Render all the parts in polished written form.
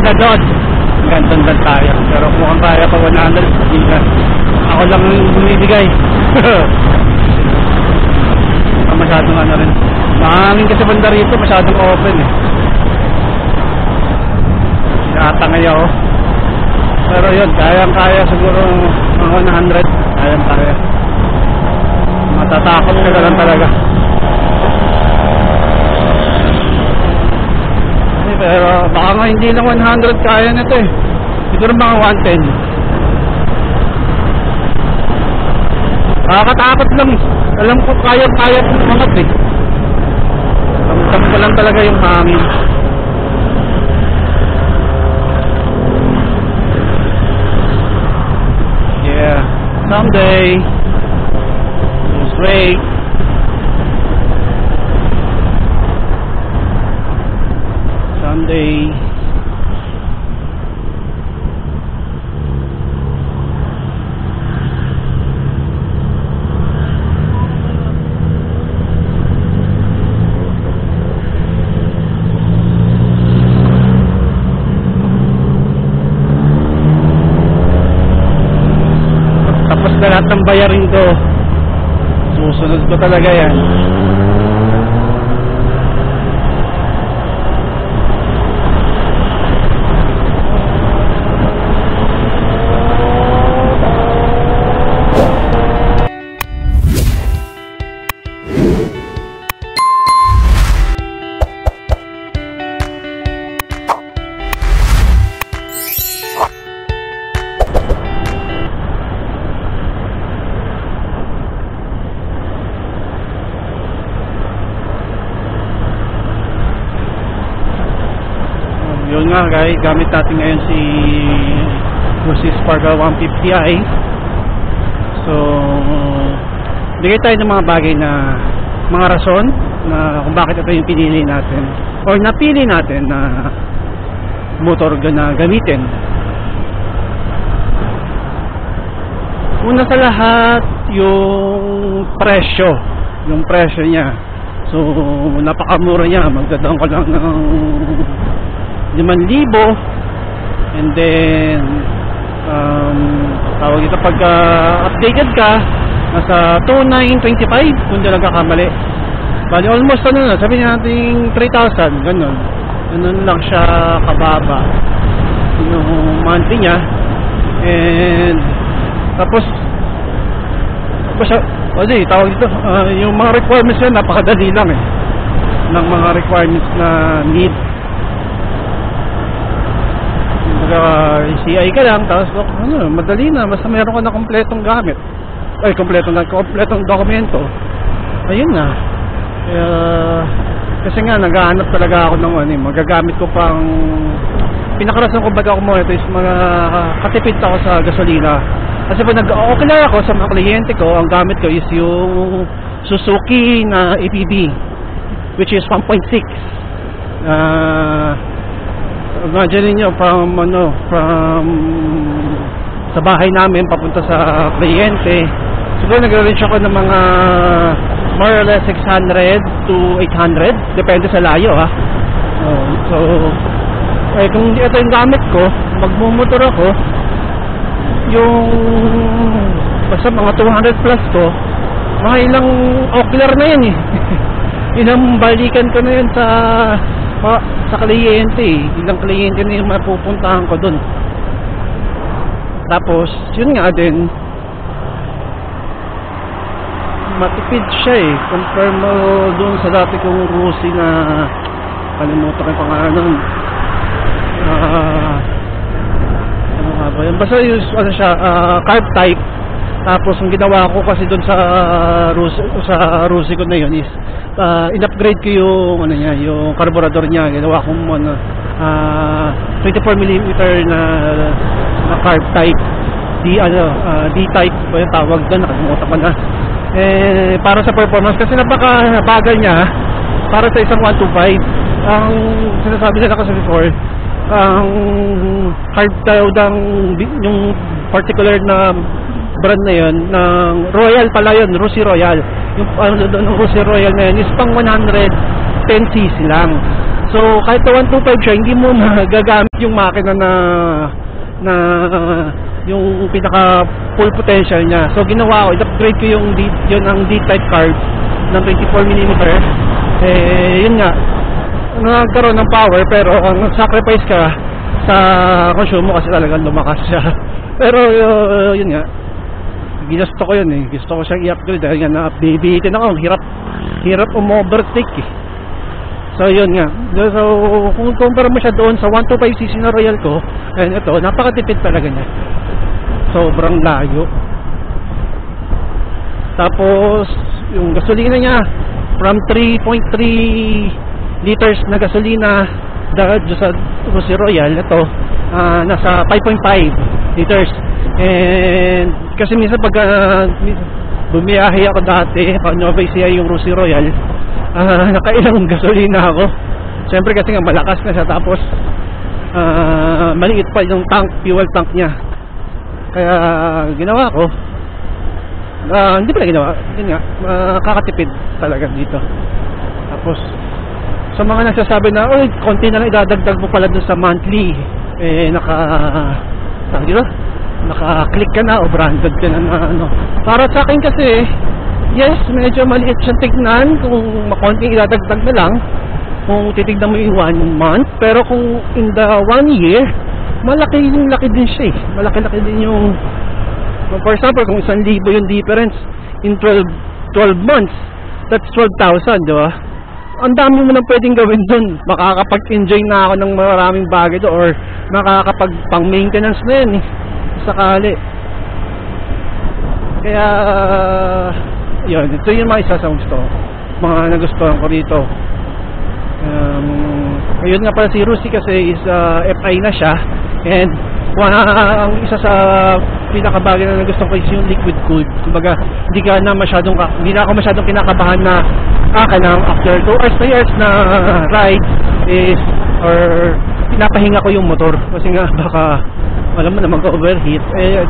na doon. Gantan lang tayo. Pero mukhang kaya pa 100. Hindi na. Ako lang yung bumibigay. Masyadong ano rin. Mahangin kasi banda rito. Masyadong open eh. Nakatangay ako. Pero yun, kayang-kaya siguro mga 100. Kayang-kaya. Matatakot ka na lang talaga. Pero baka nga hindi lang 100 kaya nito eh. Siguro mga 110. Nakakatakot lang. Alam ko kaya-kaya umangat eh. Ramdam ko lang talaga yung hangin. Yeah. Someday. It's great. Someday. Tapos na lahat ng bayarin ko. Susunod ko talaga yan. Yun nga guys, gamit natin ngayon si Crucis Sparkle 150i. So bigay tayo ng mga bagay na mga rason na kung bakit ito yung pinili natin or napili natin na motor na gamitin. Una sa lahat, yung presyo niya. So napakamura niya, magdadaan ko lang ng 5,000, and then tawag ito pag updated ka nasa 2,925 kung di lang kakamali. Bali almost ano na, sabi natin 3,000, ganun lang siya kababa yung monthly niya. And tapos tawag dito yung mga requirements niya napakadali lang eh, ng mga requirements na need. CI ka lang, tapos madali na, basta meron ka na kompletong gamit, ay kompletong dokumento, ayun na. Kasi nga naghahanap talaga ako ng magagamit ko pang pinakarasan ko baga ako mo ito is mga katipid ako sa gasolina. Kasi pag nag-okay ako sa mga kliyente ko, ang gamit ko is yung Suzuki na APB, which is 1.6. Imagine niyo from sa bahay namin papunta sa kliyente, siguro nag-range ako ng mga more or less 600 to 800 depende sa layo ha. So kung ito yung gamit ko, magmumotor ako, yung basta mga 200 plus ko, mga ilang oklar na yan eh. Ilang balikan ko na yun sa kliyente eh. Ilang kliyente na yung mapupuntahan ko dun. Tapos yun nga din, matipid siya eh. Compare mo dun sa dati kong Rusi na kalimutan ko yung pangalan nun. Ano nga ba yun? Basta yung carb type. Tapos ang ginawa ko kasi doon sa Rusi ko na yun is in-upgrade ko yung yung carburetor niya. Ginawa ko 24mm na carb type. D-type ba yung tawag doon? Nakalimutan ko na. Para sa performance kasi napaka-bagal niya para sa isang 125. Ang sinasabi nila kasi before, ang carb daw yung particular na brand na yun, ng Royal pala yun, Rusi Royal. Yung ng Rusi Royal na yun is pang 110cc lang. So kahit na 125 siya, hindi mo magagamit yung makina na yung pinaka full potential niya. So ginawa ko, i-upgrade ko yun ang D-type card ng 24mm. Yun nga, nagkaroon ng power, pero ang sacrifice ka sa consume mo kasi talagang lumakas siya. Pero yun nga, ginusto ko yun gusto ko siyang i-upgrade dahil nga na-updatein ako. Hirap overtake So yun nga, so kung compare mo siya doon sa 125cc na Royal ko, ayun, ito napakatipid talaga niya, sobrang layo. Tapos yung gasolina niya from 3.3 liters na gasolina dahil sa Rossi Royal, ito nasa 5.5 liters. And kasi minsan pag bumiyahe ako dati pag Nueva Ecija yung Rossi Royal, nakailang gasolina ako. Siyempre kasi nga malakas na siya, tapos maliit pa yung fuel tank niya. Kaya ginawa ko, hindi pala ginawa, yun nga, kakatipid talaga dito. Tapos sa mga nagsasabi na, oy, konti na lang idadagdag mo pala dun sa monthly, naka-click ka na o branded ka na ano. Para sa akin kasi, yes, medyo maliit siyang tignan kung makonting idadagdag na lang kung titignan mo yung 1 month, pero kung in the 1 year, malaki din siya malaki din yung, for example, kung 1,000 yung difference in 12 months, that's 12,000, di ba? Ang dami mo nang pwedeng gawin dun. Makakapag-enjoy na ako ng maraming bagay doon, or makakapag pang-maintenance na yan sakali. Kaya yun, ito yung mga isa sa gusto, mga nagustuhan ko rito. Ayun nga pala, si Rusi kasi is FI na siya, and ang isa sa pinakabagay na nagustuhan ko is yung liquid cooled. Kumbaga hindi na ako masyadong kinakabahan na kailangan after 2 hours 3 hours na ride is, or pinapahinga ko yung motor kasi nga baka alam mo na mag-overheat.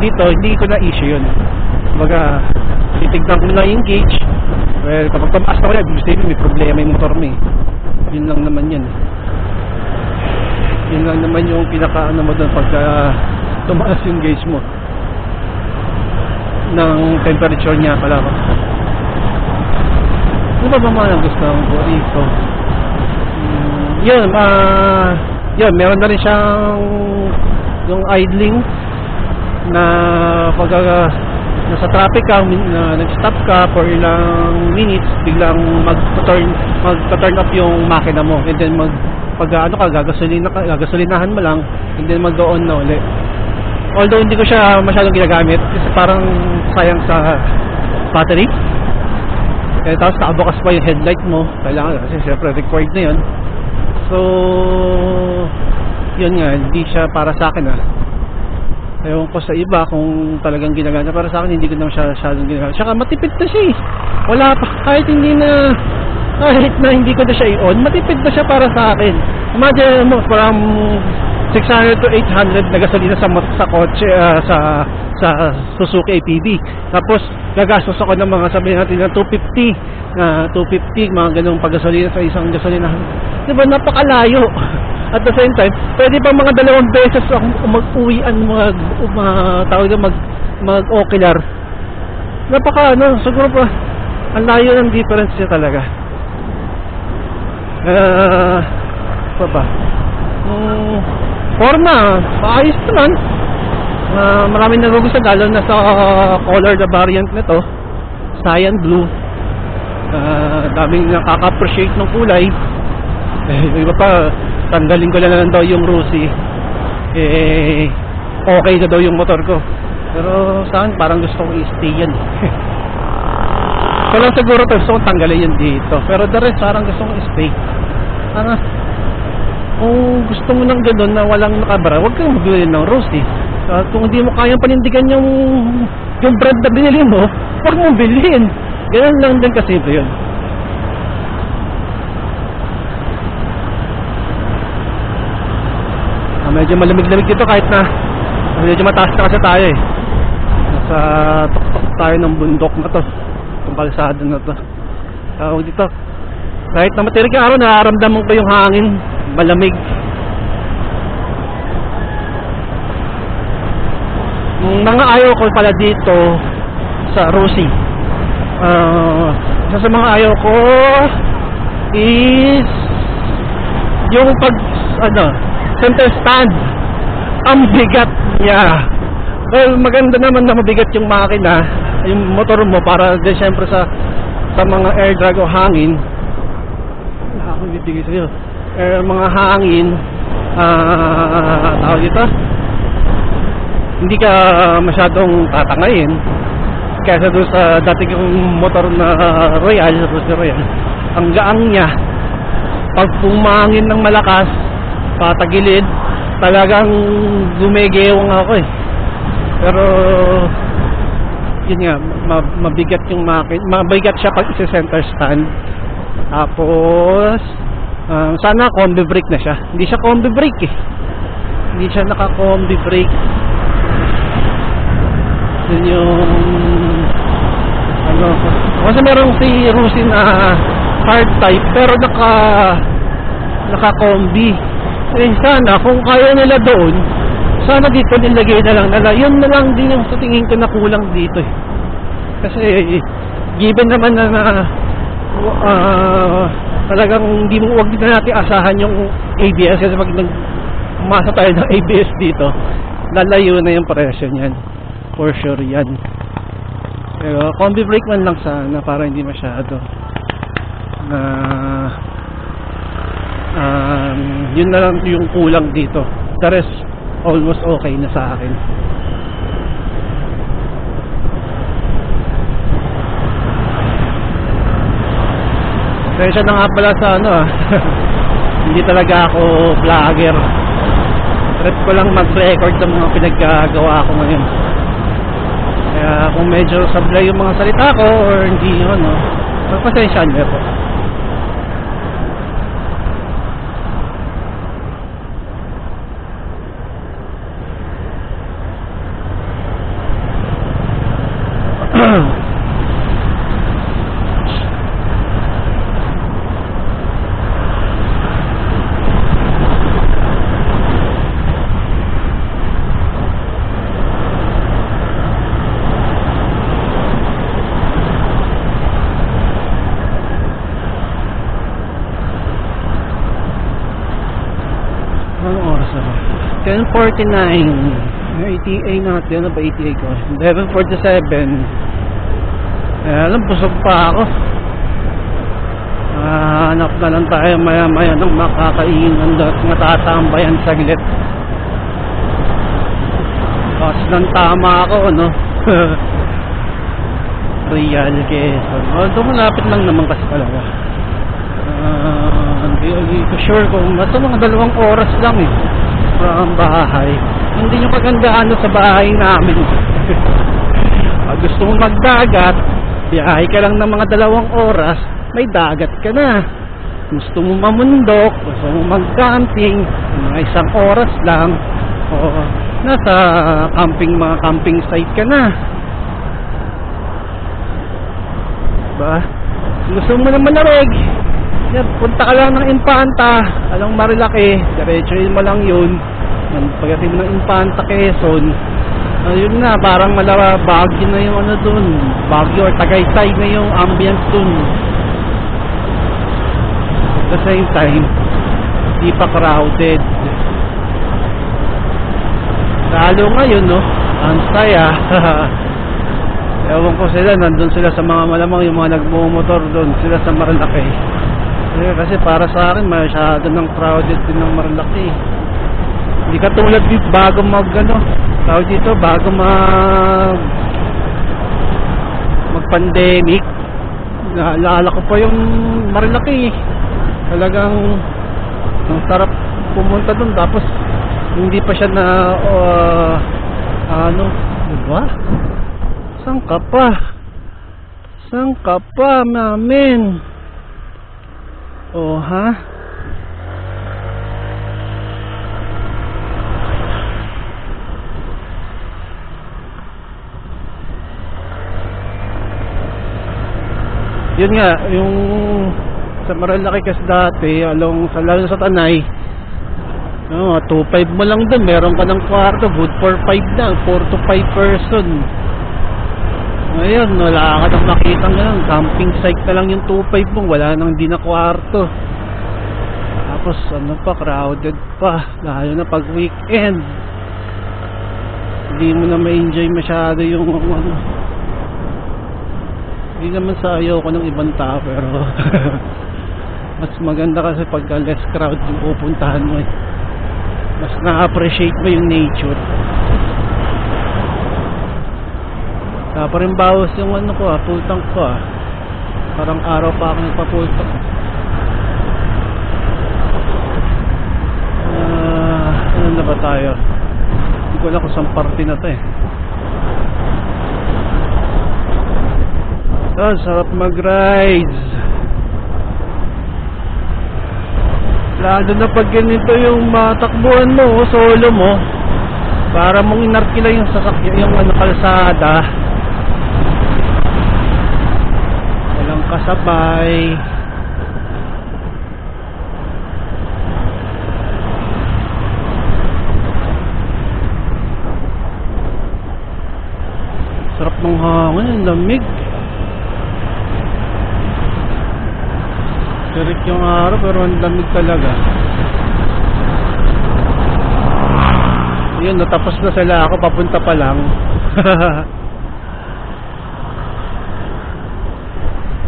Dito hindi ko na issue yun. Kumbaga titignan ko lang yung gauge. Well, kapag tumaas na ko yan, may problema yung motor mo yun lang naman yun lang naman yung pinaka mo doon pagka tumaas yung gauge mo ng temperature niya pala. Ano ba mga nagustuhan ko rito? Yun, meron na rin siyang yung idling na pag nasa traffic ka, nag-stop ka for ilang minutes, biglang mag-turn off yung makina mo, and then gagasolinahan mo lang, and then mag-on na uli. Although hindi ko siya masyadong ginagamit kasi parang sayang sa battery. Tapos nakabukas pa yung headlight mo, kailangan kasi syempre required na yun. So yun nga, hindi siya para sa akin ewan ko sa iba kung talagang ginagamit. Para sa akin hindi ko naman siya masyadong ginagamit. Saka matipid na siya wala pa, kahit na hindi ko na siya i-on, matipid na siya para sa akin. Imagine mo, from 600 to 800 na gasolina sa kotse, sa Suzuki APV. Tapos gagastos ako ng mga, sabihin natin na 250 mga ganung paggasolina sa isang gasolina. Diba, napakalayo. At the same time, pwede pa mga 2 beses akong mag-uwian, mag-ocular. Siguro pa ang layo ng difference niya talaga. Forma, maayos naman. Maraming nagugustuhan, lalo na sa color na variant nito, cyan blue. Daming nakaka-appreciate ng kulay. Iba pa, tanggalin ko lang daw yung Rusi, okay na daw yung motor ko. Pero sa akin parang gusto kong i-stay yan. Kaya lang siguro gusto kong tanggalin yun dito, pero the rest parang gusto kong i-stay. Kung gusto mo ng gano'n na walang nakabara, huwag kang magbili ng Rusi. Kung hindi mo kayang panindigan yung brand na binili mo, huwag mong bilhin. Ganun lang din kasi ito yun. Medyo malamig-lamig dito kahit na medyo mataas na kasi tayo nasa tuktok tayo ng bundok na to, itong kalsada na to. Dito Kahit na matirik ang araw, nararamdaman ko yung hangin, malamig. Mga ayaw ko pala dito sa Rosie, isa sa mga ayaw ko is yung pag center stand. Ang bigat niya. Well, maganda naman na mabigat yung makina, yung motor mo, para din syempre sa mga air drag o hangin. Ako bibigay sa'yo mga hangin, tawag dito, hindi ka masyadong tatangayin kaysa doon sa dating yung motor na Royal, Royal. Ang gaang niya, pag pumangin ng malakas patagilid, talagang gumegewang ako eh. Pero yun nga, mabigat yung mabigat siya pag isa-center stand. Tapos sana combi brake na siya. Hindi siya combi brake eh. Hindi siya naka-combi brake. Yun yung kasi merong si Rosie na hard type pero naka-combi. Eh sana kung kaya nila doon, sana dito nilagay na lang nila. Yun na lang din yung sa tingin ko na kulang dito eh. Kasi given naman na talagang wag na natin asahan yung ABS, kasi pag umasa tayo ng ABS dito, lalayo na yung presyo niyan. For sure yan. Pero combi brake man lang sana para hindi masyado na yun na lang yung kulang dito. The rest almost okay na sa akin. Kaya na nga pala sa hindi talaga ako vlogger. Trip ko lang mag-record ng mga pinaggagawa ko ngayon. Kaya kung medyo sablay yung mga salita ko or hindi magpasensyahan niyo po. Anong oras na ba? 10:49. ETA natin. Ano ba ETA ko? 11:47. Alam, busog pa ako. Hanap na lang tayo maya-maya ng makakainan at matatambayan saglit. Kasi nang tama ako, Real Quezon. Although malapit lang naman kasi talaga. Hindi ko sure kung basta mga 2 oras lang from bahay. Hindi nyo kagandaan sa bahay namin. Pag gusto mong magdagat, biyahe ka lang ng mga 2 oras, may dagat ka na. Gusto mong mamundok, gusto mong mag-camping, mga 1 oras lang, nasa mga camping site ka na. Diba? Gusto mo naman malamig, punta ka lang ng Infanta, alang Marilaki, diretsuhin mo lang yun. Pagdating mo ng Infanta, Quezon, yun na, parang Baguio na yung dun, Baguio or Tagaytay na yung ambience dun. At the same time, di pa crowded. Lalo ngayon, ang saya. Ewan ko sila, nandun sila sa mga malamang yung mga nagmumotor doon, sila sa Marilaki. Kasi para sa akin, masyado ng crowded din ng Marilaki. Hindi katulad dito, bago tawag dito, bago mag-pandemic, naalala ko pa yung Marilaki. Talagang ang sarap pumunta doon, tapos hindi pa siya na diba? Saan ka pa mamin? Ha? Yun nga, yung Sa Marilaki kasi dati, lalo sa Tanay, 2.5 mo lang dun, meron ka ng kwarto, good for 5 na, 4 to 5 person. Ngayon, wala ka nang makita ngayon, camping site na lang yung 2.5 mo, wala nang di na kwarto. Tapos crowded pa, lalo na pag weekend. Hindi mo na ma-enjoy masyado yung hindi naman sa ayaw ko ng ibang tao, pero mas maganda kasi pagka less crowd yung pupuntahan mo. Mas na-appreciate mo yung nature. Pa rin bawas yung full tank ko parang araw pa ako nagpa-full tank. Ano na ba tayo? Hindi ko alam kung saan party na to sarap mag-rides. Lalo na pag ganito yung matakbuhan mo, solo mo, para mong inarkila yung sasakyan, yung kalsada, walang kasabay. Sarap ng hangin, lamig. Sirik yung araw pero ang lamig talaga. Yun, natapos na sila ako, papunta pa lang.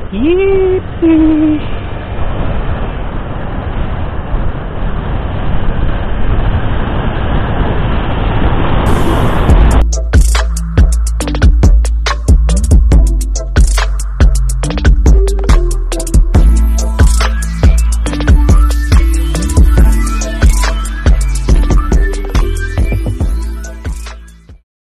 Yippee!